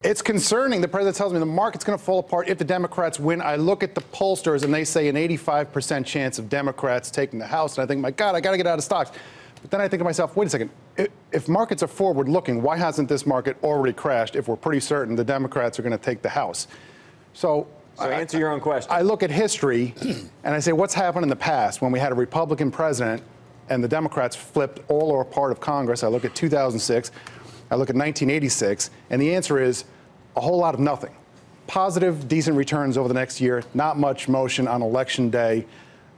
It's concerning. The president tells me the market's going to fall apart if the Democrats win. I look at the pollsters, and they say an 85% chance of Democrats taking the House. And I think, my God, I got to get out of stocks. But then I think to myself, wait a second. If markets are forward-looking, why hasn't this market already crashed if we're pretty certain the Democrats are going to take the House? So answer your own question. I look at history, and I say, what's happened in the past when we had a Republican president and the Democrats flipped all or part of Congress? I look at 2006. I look at 1986. And the answer is a whole lot of nothing. Positive, decent returns over the next year, not much motion on election day.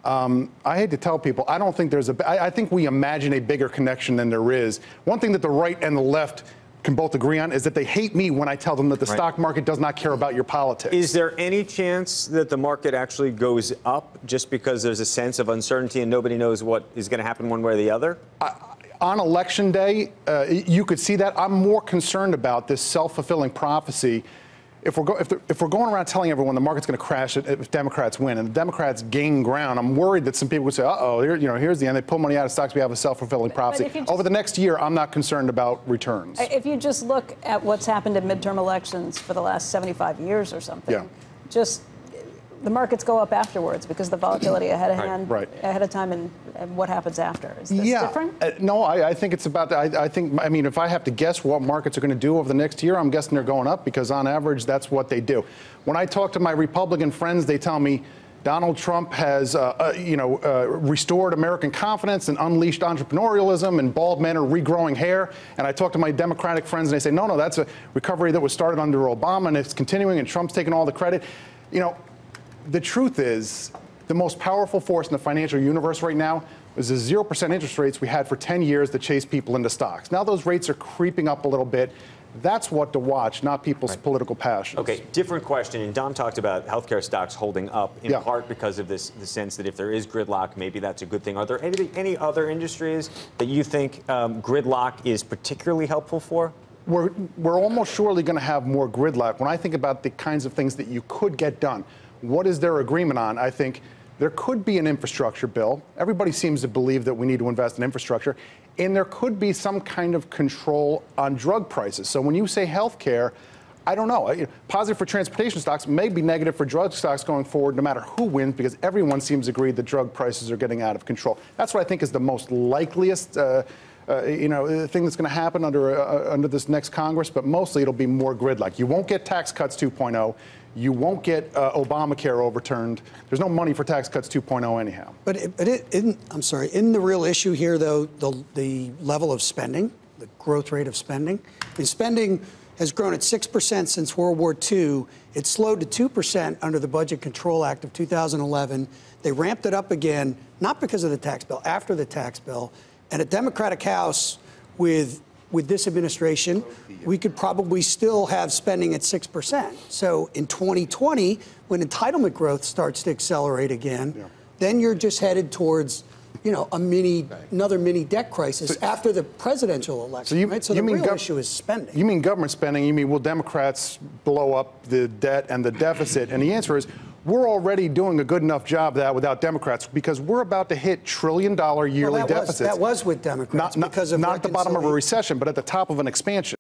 I hate to tell people, I don't think there's I think we imagine a bigger connection than there is. One thing that the right and the left can both agree on is that they hate me when I tell them that the stock market does not care about your politics. Is there any chance that the market actually goes up just because there's a sense of uncertainty and nobody knows what is going to happen one way or the other? On election day, you could see that. I'm more concerned about this self-fulfilling prophecy. If we're going around telling everyone the market's going to crash if Democrats win and the Democrats gain ground, I'm worried that some people would say, uh-oh, here's the end. They pull money out of stocks. We have a self-fulfilling prophecy. Over the next year, I'm not concerned about returns. If you just look at what's happened in midterm elections for the last 75 years or something, just the markets go up afterwards because the volatility ahead of time and what happens after. Is this different? No, I think it's about that. I mean, if I have to guess what markets are going to do over the next year, I'm guessing they're going up because on average, that's what they do. When I talk to my Republican friends, they tell me Donald Trump has, restored American confidence and unleashed entrepreneurialism and bald men are regrowing hair. And I talk to my Democratic friends and they say, no, that's a recovery that was started under Obama and it's continuing and Trump's taking all the credit. The truth is, the most powerful force in the financial universe right now is the 0% interest rates we had for 10 years that chase people into stocks. Now those rates are creeping up a little bit. That's what to watch, not people's political passions. Okay, different question. And Dom talked about healthcare stocks holding up in part because of the sense that if there is gridlock, maybe that's a good thing. Are there any other industries that you think gridlock is particularly helpful for? We're almost surely going to have more gridlock. When I think about the kinds of things that you could get done, what is their agreement on? I think there could be an infrastructure bill. Everybody seems to believe that we need to invest in infrastructure. And there could be some kind of control on drug prices. So when you say health care, I don't know. Positive for transportation stocks may be negative for drug stocks going forward, no matter who wins, because everyone seems agreed that drug prices are getting out of control. That's what I think is the most likeliest thing that's going to happen under this next Congress, but mostly it'll be more gridlock. You won't get tax cuts 2.0. You won't get Obamacare overturned. There's no money for tax cuts 2.0 anyhow. Isn't the real issue here, though, the level of spending, the growth rate of spending? I mean, spending has grown at 6% since World War II. It slowed to 2% under the Budget Control Act of 2011. They ramped it up again, not because of the tax bill, after the tax bill. And a Democratic House with this administration, we could probably still have spending at 6%. So in 2020, when entitlement growth starts to accelerate again, then you're just headed towards, another mini debt crisis after the presidential election. So the real issue is spending. You mean government spending? You mean will Democrats blow up the debt and the deficit? And the answer is, we're already doing a good enough job of that without Democrats because we're about to hit trillion-dollar yearly deficits. That was with Democrats not at the bottom of a recession, but at the top of an expansion.